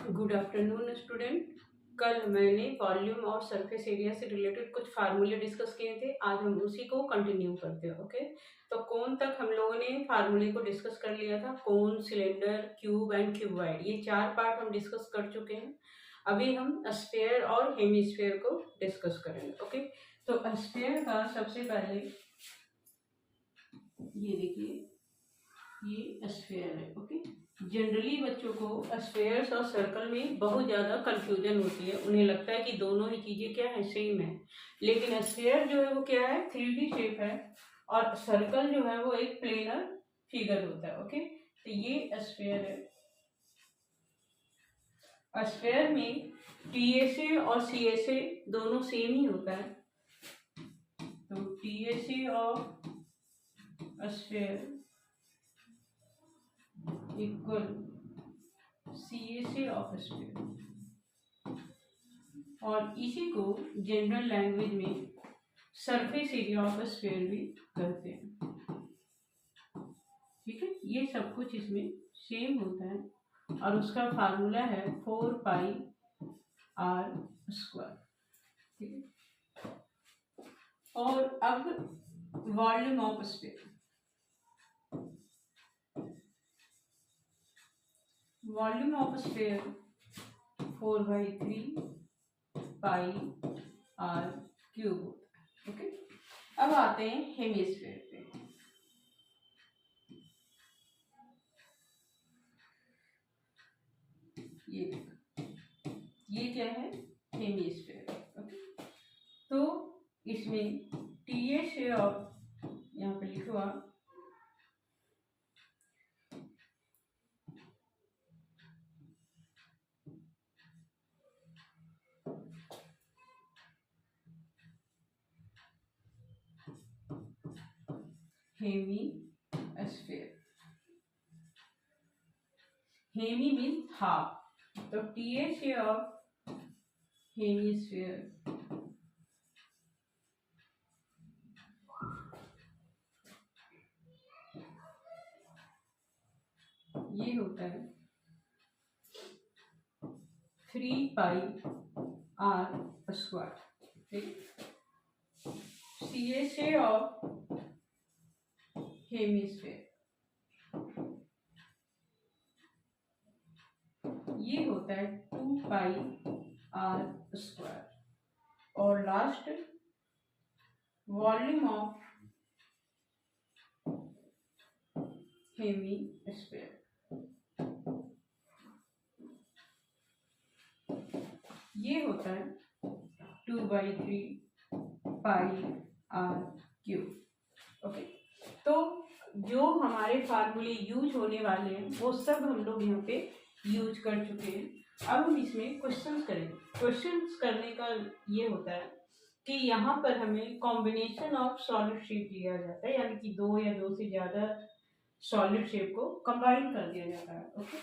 Good afternoon student. कल मैंने volume और सरफेस एरिया से रिलेटेड कुछ फार्मूले डिस्कस किए थे। आज हम उसी को कंटिन्यू करते हैं। ओके, तो कोन तक हम लोगों ने फार्मूले को डिस्कस कर लिया था। कोन, सिलेंडर, क्यूब एंड क्यूबॉइड, ये चार पार्ट हम डिस्कस कर चुके हैं। अभी हम स्फीयर और हेमिस्फीयर को डिस्कस करेंगे। ओके, तो स्फीयर का सबसे पहले ये देखिए, ये स्फीयर है। ओके, जनरली बच्चों को स्फीयर्स और सर्कल में बहुत ज़्यादा कंफ्यूजन होती है। उन्हें लगता है कि दोनों ही चीज़ें क्या है, सेम है। लेकिन स्फीयर जो है वो क्या है, 3D शेप है, और सर्कल जो है वो एक प्लेनर फिगर होता है। ओके, तो ये स्फीयर है। स्फीयर में टीएसए और सीएसए दोनों सेम ही होता है। तो टीएसए और sphere equal CSA of sphere, और इसी को जनरल लैंग्वेज में सरफेस एरिया ऑफ स्फीयर भी कहते हैं। ठीक है, ये सब कुछ इसमें सेम होता है, और उसका फार्मूला है 4πr²। ठीक है, और अब volume of sphere. Volume of sphere 4/3πr³ होता है। ओके, अब आते हैं हेमिस्फीयर पे। ये क्या है, हेमिस्फीयर। ओके, तो इसमें टीएसए और यहाँ पे लिखो आप हेमिस्फीयर। हेमी मीन हाफ, तो टीएसए ऑफ हेमिस्फीयर ये होता है 3πr²। CSA ऑफ हेमिस्फीयर ये होता है 2πr², और लास्ट वॉल्यूम ऑफ हेमिस्फीयर ये होता है 2/3πr³। ओके, तो जो हमारे फार्मूले यूज होने वाले हैं वो सब हम लोग यहाँ पे यूज कर चुके हैं। अब हम इसमें क्वेश्चंस करेंगे। क्वेश्चंस करने का ये होता है कि यहाँ पर हमें कॉम्बिनेशन ऑफ सॉलिड शेप दिया जाता है, यानी कि दो या दो से ज़्यादा सॉलिड शेप को कंबाइन कर दिया जाता है। ओके,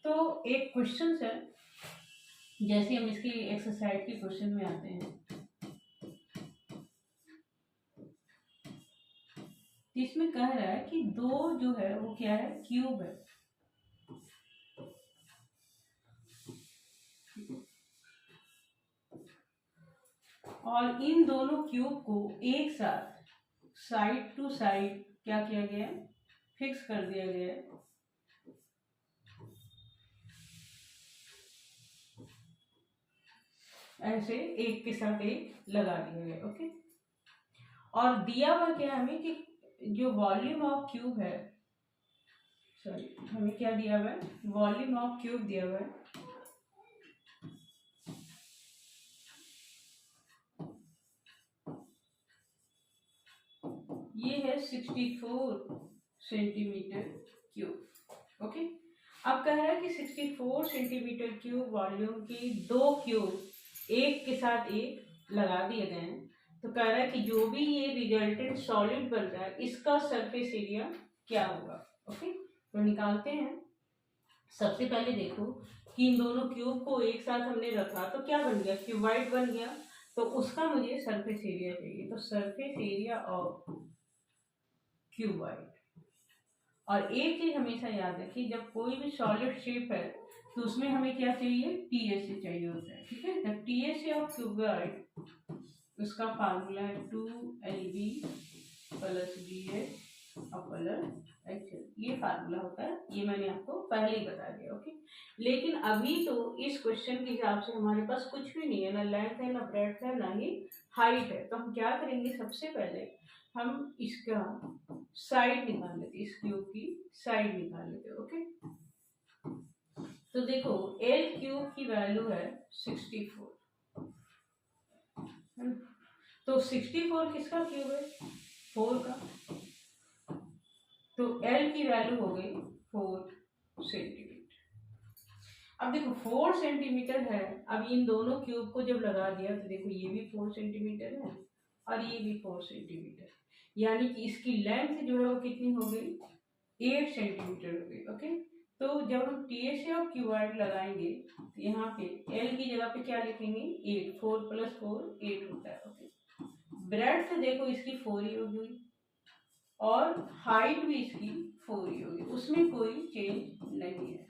तो एक क्वेश्चन है, जैसे हम इसकी एक्सरसाइज के क्वेश्चन में आते हैं, इसमें कह रहा है कि दो जो है वो क्या है, क्यूब है। और इन दोनों क्यूब को एक साथ साइड टू साइड क्या किया गया है, फिक्स कर दिया गया है। ऐसे एक के साथ एक लगा दिया गया। ओके, और दिया हुआ क्या है हमें कि जो वॉल्यूम ऑफ क्यूब है, सॉरी हमें क्या दिया हुआ है, वॉल्यूम ऑफ क्यूब दिया हुआ है ये है 64 सेंटीमीटर क्यूब। ओके, अब कह रहा है कि 64 सेंटीमीटर क्यूब वॉल्यूम की दो क्यूब एक के साथ एक लगा दिए गए हैं। तो कह रहा है कि जो भी ये रिजल्टेंट सॉलिड बन रहा है इसका सरफेस एरिया क्या होगा। ओके, तो निकालते हैं। सबसे पहले देखो कि इन दोनों क्यूब को एक साथ हमने रखा तो क्या बन गया, क्यूबाइड बन गया। तो उसका मुझे सरफेस एरिया चाहिए, तो सरफेस एरिया ऑफ क्यूबाइड। और एक चीज हमेशा याद रखिए, जब कोई भी सॉलिड शेप है तो उसमें हमें क्या चाहिए, टीएसए चाहिए होता है, ठीक है। द टीएसए ऑफ क्यूबॉइड, उसका फार्मूला है 2LB plus BH upon actual, ये फार्मूला होता है, ये मैंने आपको पहले ही बता दिया, ओके। लेकिन अभी तो इस क्वेश्चन के हिसाब से हमारे पास कुछ भी नहीं है, ना लेंथ है, ना ब्रेड्थ है, ना ही हाइट है। तो हम क्या करेंगे, सबसे पहले हम इसका साइड निकाल लेते, इस क्यूब की साइड निकाल लेते, ओके। तो देखो एल क्यूब की वैल्यू है 64, तो 64 किसका क्यूब है, 4 का। तो एल की वैल्यू हो गई 4 सेंटीमीटर। अब देखो 4 सेंटीमीटर है, अब इन दोनों क्यूब को जब लगा दिया तो देखो ये भी 4 सेंटीमीटर है और ये भी 4 सेंटीमीटर, यानी कि इसकी लेंथ जो है वो कितनी हो गई, 8 सेंटीमीटर हो गई, ओके। तो जब हम टीएसए ऑफ क्यूबॉइड लगाएंगे तो यहाँ पे एल की जगह पे क्या लिखेंगे, 8, 4 + 4 8 होता है, ओके। ब्रेड्थ देखो इसकी 4 ही होगी और हाइट भी इसकी 4 ही होगी, उसमें कोई चेंज नहीं है।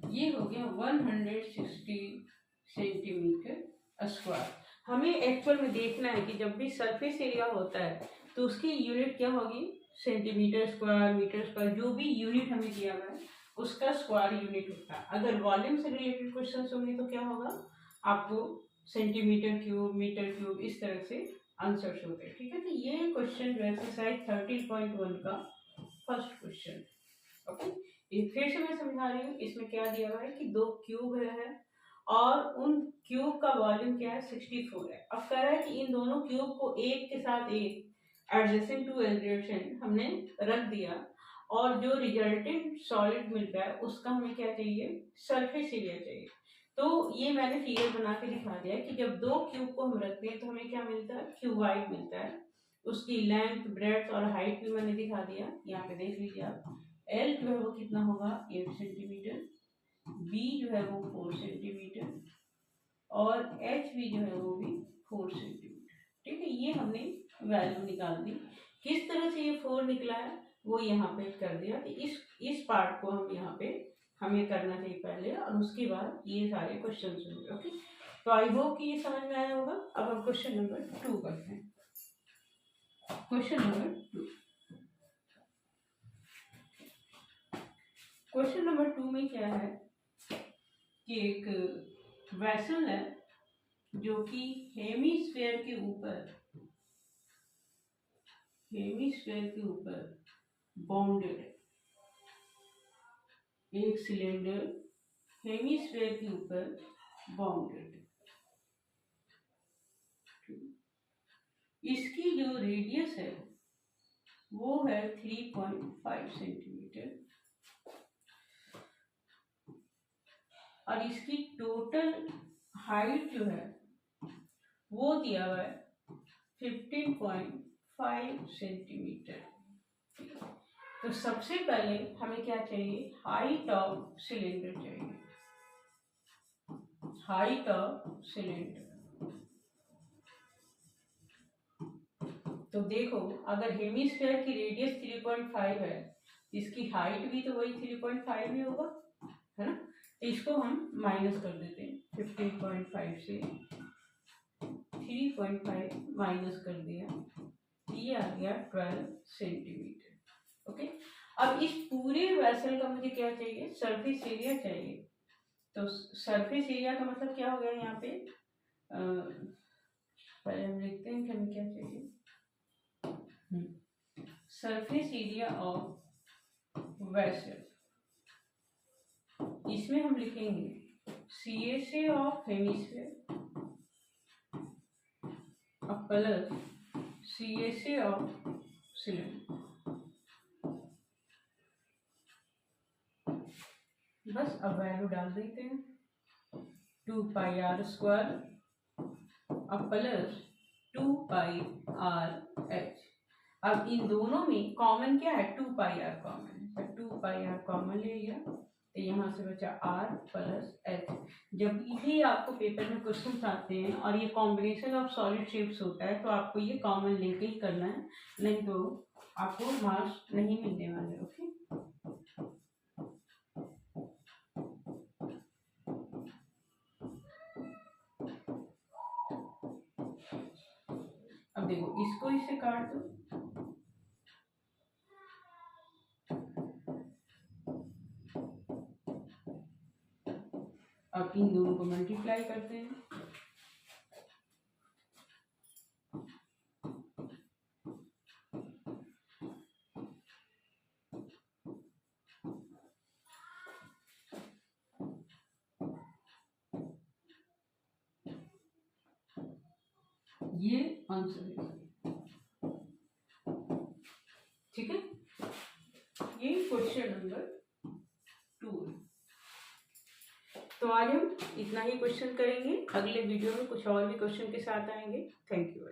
ये हो गया 160 सेंटीमीटर स्क्वायर। हमें एक्चुअल में देखना है कि जब भी सरफेस एरिया होता है तो उसकी यूनिट क्या होगी, सेंटीमीटर स्क्वायर, मीटर स्क्वायर, जो भी यूनिट हमें दिया हुआ है उसका स्क्वायर यूनिट होता है। अगर वॉल्यूम से रिलेटेड क्वेश्चन होंगे तो क्या होगा, आपको सेंटीमीटर क्यूब, मीटर क्यूब, इस तरह से आंसर्स होते हैं, ठीक है। तो ये क्वेश्चन जो है एक्सरसाइज 13.1 का फर्स्ट क्वेश्चन, ओके। फिर से मैं समझा रही हूँ, इसमें क्या दिया हुआ है कि 2 क्यूब है और उन क्यूब का वॉल्यूम क्या है, 64 है। अब कह रहा है कि इन दोनों क्यूब को एक के साथ एक एडजेसेंट टू एडजेसेंट हमने रख दिया और जो रिजल्टेंट सॉलिड मिलता है उसका हमें क्या चाहिए, सरफेस एरिया चाहिए। तो ये मैंने फिगर बना के दिखा दिया कि जब 2 क्यूब को हम रखते हैं तो हमें क्या मिलता है, क्यूबाइड मिलता है। उसकी लेंथ, ब्रेड्थ और हाइट भी मैंने दिखा दिया, यहाँ पे देख लीजिए आप। एल जो है वो कितना होगा, 8 सेंटीमीटर, बी जो है वो 4 सेंटीमीटर और एच भी जो है वो भी 4 सेंटीमीटर, ठीक है। ये हमने वैल्यू निकाल दी। किस तरह से ये 4 निकला है वो यहाँ पे कर दिया कि इस पार्ट को हम यहाँ पे हमें करना चाहिए पहले और उसके बाद ये सारे क्वेश्चन होंगे, ओके। तो आई होप कि ये समझ में आया होगा। अब हम क्वेश्चन नंबर 2 करते हैं। क्वेश्चन नंबर 2, क्वेश्चन नंबर 2 में क्या है कि एक वेसल है जो कि हेमीस्फेयर के ऊपर बाउंडेड है। एक सिलेंडर हेमीस्फेयर के ऊपर बाउंडेड है। इसकी जो रेडियस है वो है 3.5 सेंटीमीटर और इसकी टोटल हाइट जो है वो दिया हुआ है 15.5 सेंटीमीटर। तो सबसे पहले हमें क्या चाहिए, हाइट ऑफ सिलेंडर चाहिए, हाइट ऑफ सिलेंडर। तो देखो अगर हेमीस्फेयर की रेडियस 3.5 है, इसकी हाइट भी तो वही 3.5 ही होगा, है ना। तो इसको हम माइनस कर देते हैं, 15.5 से 3.5 माइनस कर दिया, ये आ गया 12 सेंटीमीटर, ओके। अब इस पूरे वेसल का मुझे क्या चाहिए, सरफेस एरिया चाहिए। तो सरफेस एरिया का मतलब क्या हो गया यहाँ पे, पहले हम लिखते हैं कि हमें क्या चाहिए, सरफेस एरिया ऑफ वेसल। इसमें हम लिखेंगे CSA of hemisphere plus CSA of cylinder. बस अब वैल्यू डाल देते हैं, 2πr² प्लस 2πrh। अब इन दोनों में कॉमन क्या है, 2πr कॉमन है, तो 2πr कॉमन ले लिया, तो यहाँ से बचा r प्लस h। जब भी आपको पेपर में क्वेश्चन आते हैं और ये कॉम्बिनेशन ऑफ सॉलिड शेप्स होता है तो आपको ये कॉमन लेके ही करना है, नहीं तो आपको मार्क्स नहीं मिलने वाले। ओके, अब देखो इसको इससे काट दो, अब इन दोनों को मल्टीप्लाई करते हैं, ये आंसर है, ठीक है। ये क्वेश्चन नंबर 2 है। तो आज हम इतना ही क्वेश्चन करेंगे, अगले वीडियो में कुछ और भी क्वेश्चन के साथ आएंगे। Thank you.